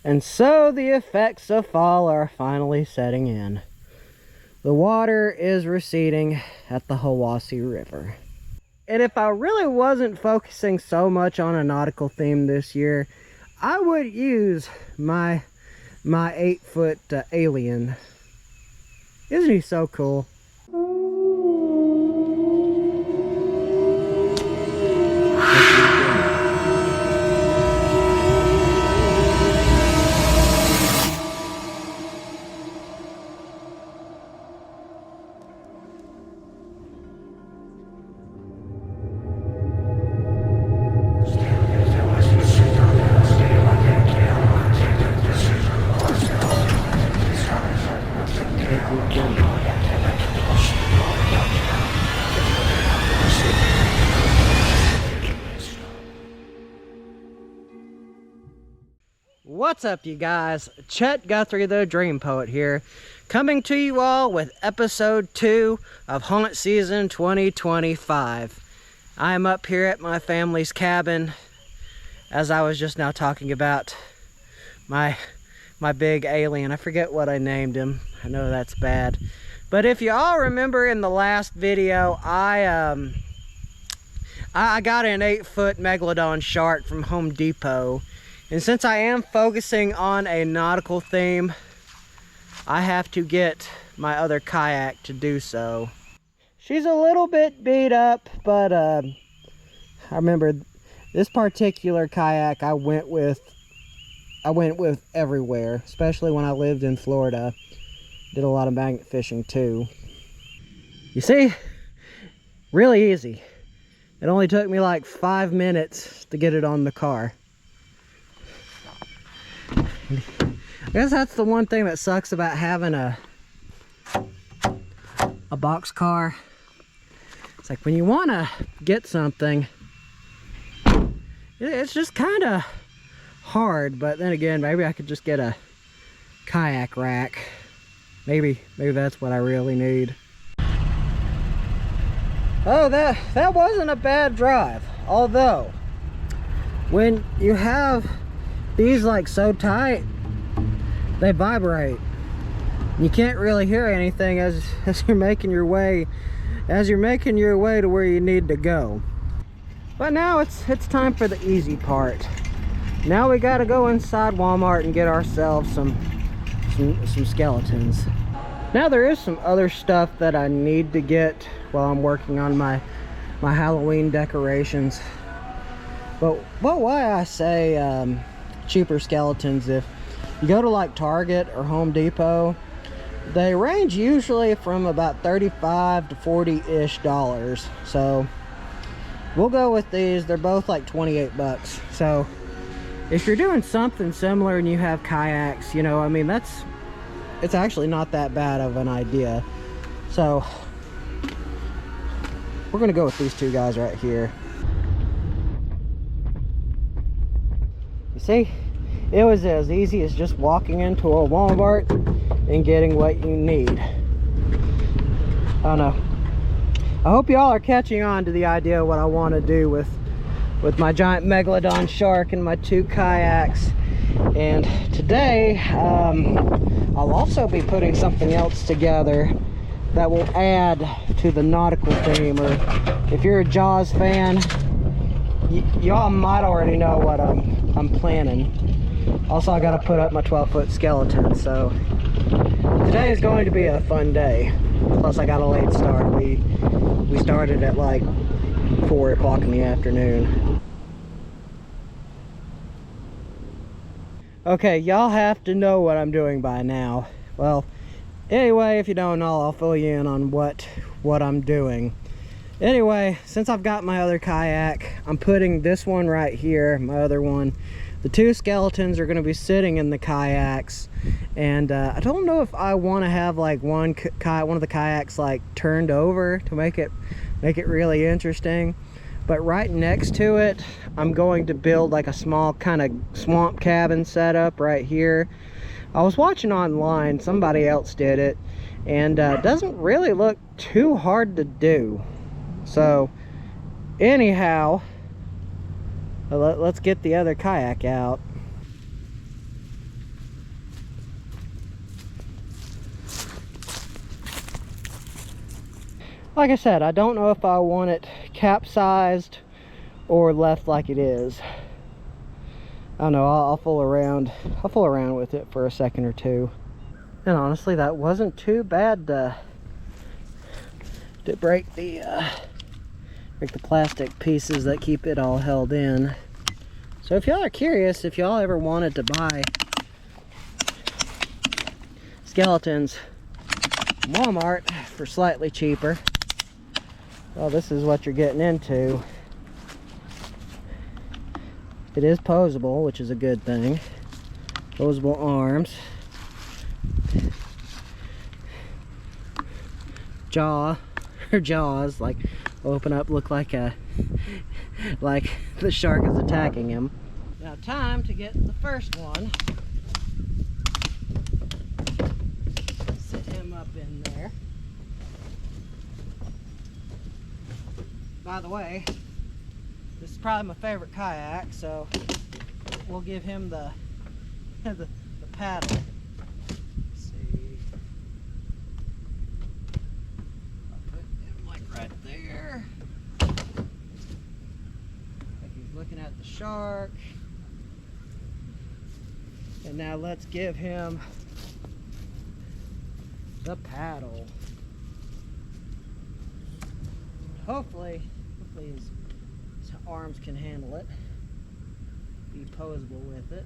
And so the effects of fall are finally setting in. The water is receding at the Hiwassee River. And if I really wasn't focusing so much on a nautical theme this year, I would use my 8-foot alien. Isn't he so cool? What's up, you guys? Chet-Guthrie, the Dream Poet here, coming to you all with episode 2 of Haunt Season 2025. I am up here at my family's cabin, as I was just now talking about my big alien. I forget what I named him. I know that's bad. But if you all remember in the last video, I got an 8-foot megalodon shark from Home Depot. And since I am focusing on a nautical theme, I have to get my other kayak to do so. She's a little bit beat up, but I remember this particular kayak I went with everywhere, especially when I lived in Florida. Did a lot of magnet fishing too. You see, really easy. It only took me like 5 minutes to get it on the car. I guess that's the one thing that sucks about having a box car. It's like when you want to get something, it's just kind of hard. But then again, maybe I could just get a kayak rack. Maybe that's what I really need. Oh, that wasn't a bad drive. Although, when you have these like so tight, they vibrate. You can't really hear anything as you're making your way to where you need to go. But now it's time for the easy part. Now we got to go inside Walmart and get ourselves some skeletons. Now there is some other stuff that I need to get while I'm working on my Halloween decorations. But why I say cheaper skeletons, if you go to like Target or Home Depot, they range usually from about $35 to $40-ish. So we'll go with these. They're both like 28 bucks. So if you're doing something similar and you have kayaks, you know, I mean, it's actually not that bad of an idea. So we're gonna go with these two guys right here. You see, it was as easy as just walking into a Walmart and getting what you need. I don't know. I hope y'all are catching on to the idea of what I want to do with my giant megalodon shark and my 2 kayaks. And today, I'll also be putting something else together that will add to the nautical theme. Or if you're a Jaws fan, y'all might already know what I'm planning. Also, I gotta put up my 12-foot skeleton, so today is going to be a fun day. Plus, I got a late start. We started at like 4 o'clock in the afternoon. Okay, y'all have to know what I'm doing by now. Well, anyway, if you don't know, I'll fill you in on what I'm doing. Anyway, since I've got my other kayak, I'm putting this one right here, my other one. The 2 skeletons are going to be sitting in the kayaks, and I don't know if I want to have like one of the kayaks like turned over to make it really interesting. But right next to it, I'm going to build like a small kind of swamp cabin setup right here. I was watching online, somebody else did it, and it doesn't really look too hard to do. So anyhow, let's get the other kayak out. Like I said, I don't know if I want it capsized or left like it is. I don't know, I'll fool around. I'll fool around with it for a second or two. And honestly, that wasn't too bad to break the plastic pieces that keep it all held in. So if y'all are curious, if y'all ever wanted to buy skeletons from Walmart for slightly cheaper, well, this is what you're getting into. It is posable, which is a good thing. Posable arms. Jaws, like, open up, look like like the shark is attacking him. Now, time to get the first one. Sit him up in there. By the way, this is probably my favorite kayak, so we'll give him the paddle. Let's see. I'll put him like right there. Like he's looking at the shark. And now let's give him the paddle. Hopefully his arms can handle it. Be posable with it.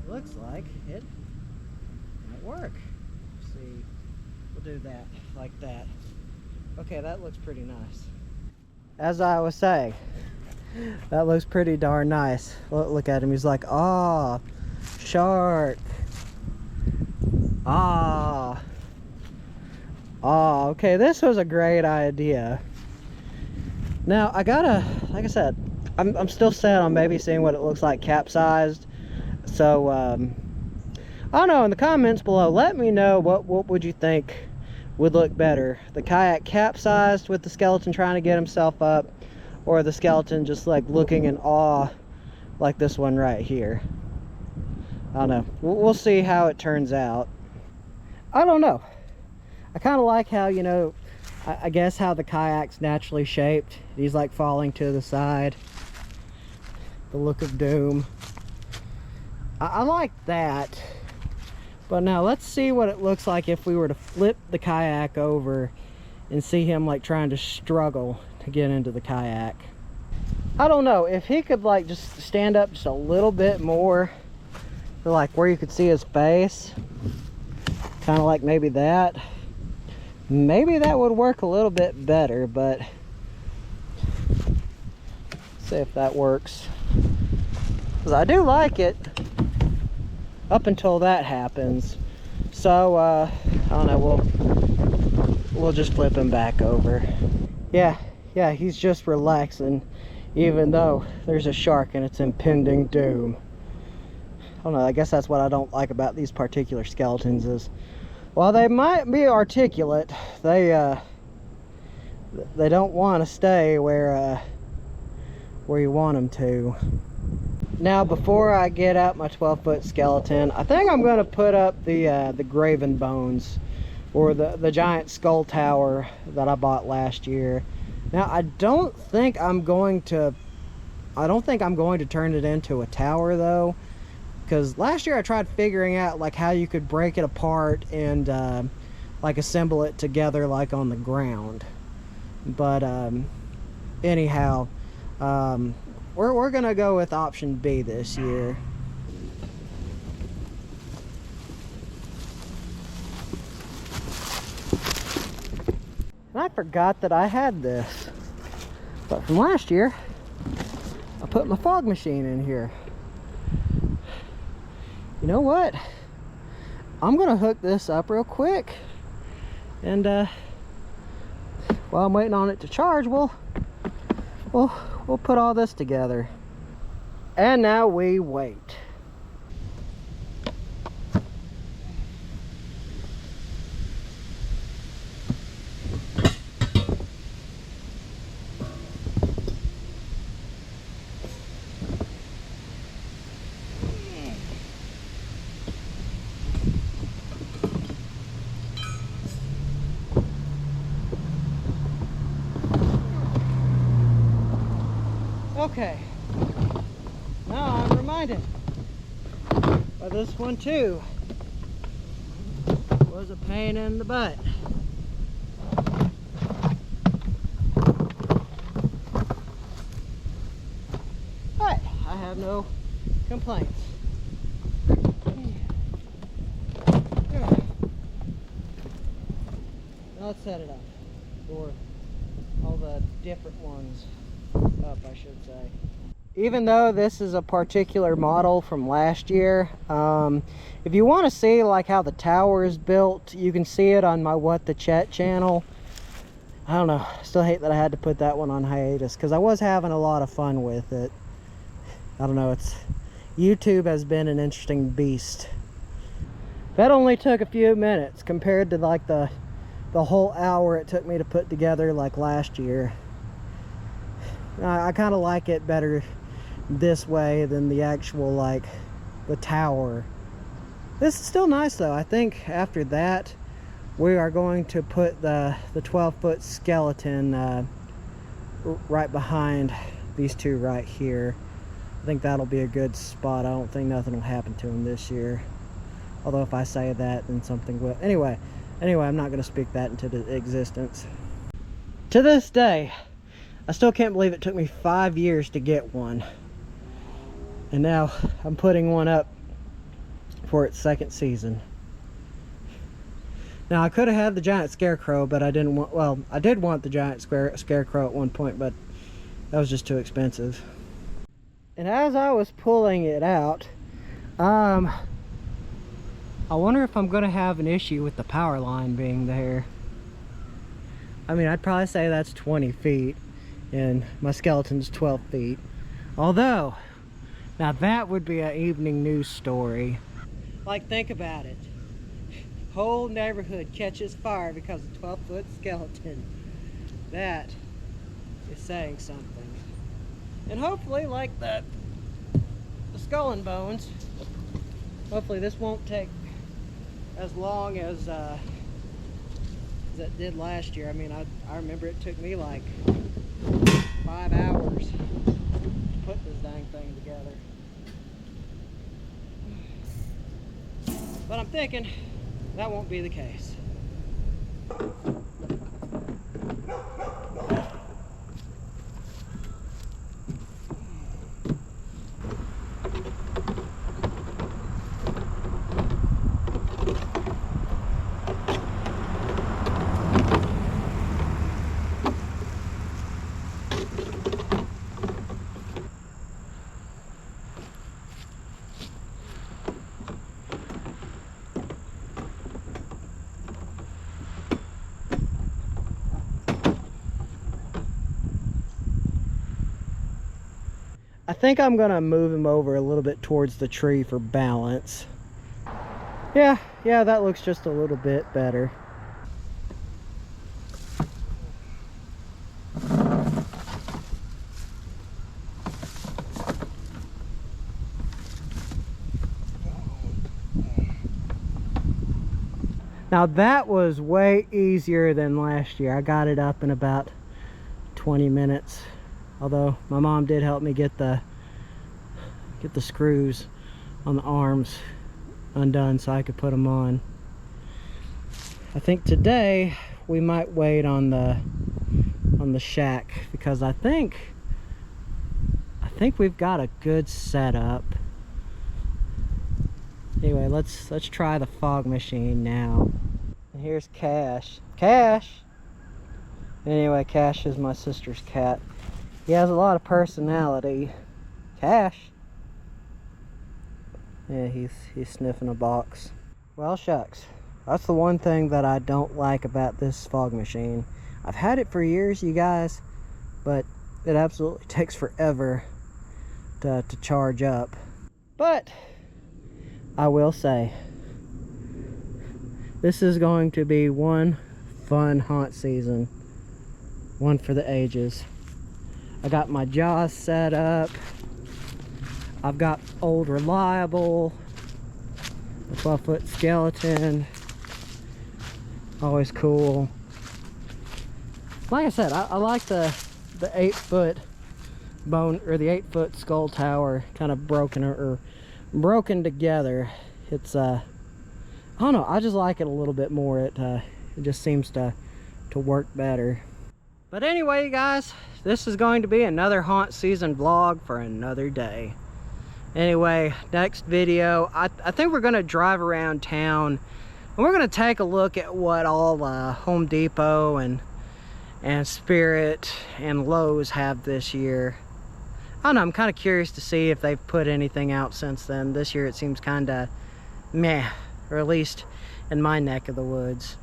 Looks like it might work. Let's see, we'll do that like that. Okay, that looks pretty nice. As I was saying, that looks pretty darn nice. Look at him, he's like, ah, shark. Ah, okay, this was a great idea. Now, I gotta, like I said, I'm still set on maybe seeing what it looks like capsized. So, I don't know, in the comments below, let me know what would you think would look better. The kayak capsized with the skeleton trying to get himself up, or the skeleton just like looking in awe like this one right here. I don't know. We'll see how it turns out. I don't know. I kind of like how, you know, I guess how the kayak's naturally shaped. He's like falling to the side. The look of doom. I like that. But now let's see what it looks like if we were to flip the kayak over and see him like trying to struggle to get into the kayak. I don't know. If he could like just stand up just a little bit more, like where you could see his face, kind of like maybe that would work a little bit better. But see if that works, because I do like it up until that happens. So I don't know, we'll just flip him back over. Yeah, he's just relaxing even though there's a shark and it's impending doom. I don't know, I guess that's what I don't like about these particular skeletons is, while they might be articulate, they don't want to stay where you want them to. Now, before I get out my 12-foot skeleton, I think I'm going to put up the graven bones, or the giant skull tower that I bought last year. Now, I don't think I'm going to turn it into a tower though, because last year I tried figuring out like how you could break it apart and like assemble it together like on the ground. But anyhow, we're gonna go with option B this year. And I forgot that I had this, but from last year I put my fog machine in here. You know what? I'm gonna hook this up real quick, and while I'm waiting on it to charge, we'll put all this together. And now we wait. Okay. Now I'm reminded of this one too. Was a pain in the butt. But I have no complaints. Now let's set it up, or all the different ones up, I should say. Even though this is a particular model from last year, if you want to see like how the tower is built, you can see it on my What the Chet channel. I don't know, still hate that I had to put that one on hiatus because I was having a lot of fun with it. I don't know, YouTube has been an interesting beast. That only took a few minutes compared to like the whole hour it took me to put together like last year. I kind of like it better this way than the actual like the tower. This is still nice though. I think after that we are going to put the 12-foot skeleton right behind these two right here. I think that'll be a good spot. I don't think nothing will happen to him this year. Although if I say that, then something will. Anyway, I'm not going to speak that into existence. To this day, I still can't believe it took me 5 years to get one. And now I'm putting one up for its second season. Now I could have had the giant scarecrow, but I didn't want, well, I did want the giant scarecrow at one point, but that was just too expensive. And as I was pulling it out, I wonder if I'm gonna have an issue with the power line being there. I mean, I'd probably say that's 20 feet and my skeleton's 12 feet. Although, now that would be an evening news story. Like, think about it. Whole neighborhood catches fire because of 12-foot skeleton. That is saying something. And hopefully, like the skull and bones, hopefully this won't take as long as it did last year. I mean, I remember it took me like 5 hours to put this dang thing together. But I'm thinking that won't be the case. I think I'm gonna move him over a little bit towards the tree for balance. Yeah, that looks just a little bit better. Now that was way easier than last year. I got it up in about 20 minutes. Although my mom did help me get the screws on the arms undone so I could put them on. I think today we might wait on the shack because I think we've got a good setup. Anyway, let's try the fog machine now. And here's Cash. Cash! Anyway, Cash is my sister's cat. He has a lot of personality. Cash! Yeah, he's sniffing a box. Well, shucks. That's the one thing that I don't like about this fog machine. I've had it for years, you guys, but it absolutely takes forever to charge up. But I will say, this is going to be one fun haunt season. One for the ages. I got my jaws set up. I've got Old Reliable, the 12-foot skeleton. Always cool. Like I said, I like the 8-foot bone, or the 8-foot skull tower kind of broken or broken together. It's I don't know, I just like it a little bit more. It just seems to work better. But anyway, guys, this is going to be another haunt season vlog for another day. Anyway, next video, I think we're going to drive around town and we're going to take a look at what all Home Depot and Spirit and Lowe's have this year. I don't know, I'm kind of curious to see if they've put anything out since then. This year it seems kind of meh, or at least in my neck of the woods.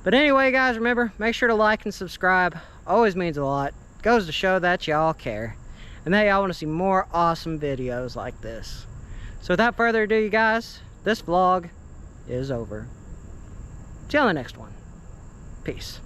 But anyway, guys, remember, make sure to like and subscribe. Always means a lot. Goes to show that y'all care. And that y'all want to see more awesome videos like this. So without further ado, you guys, this vlog is over. See you on the next one. Peace.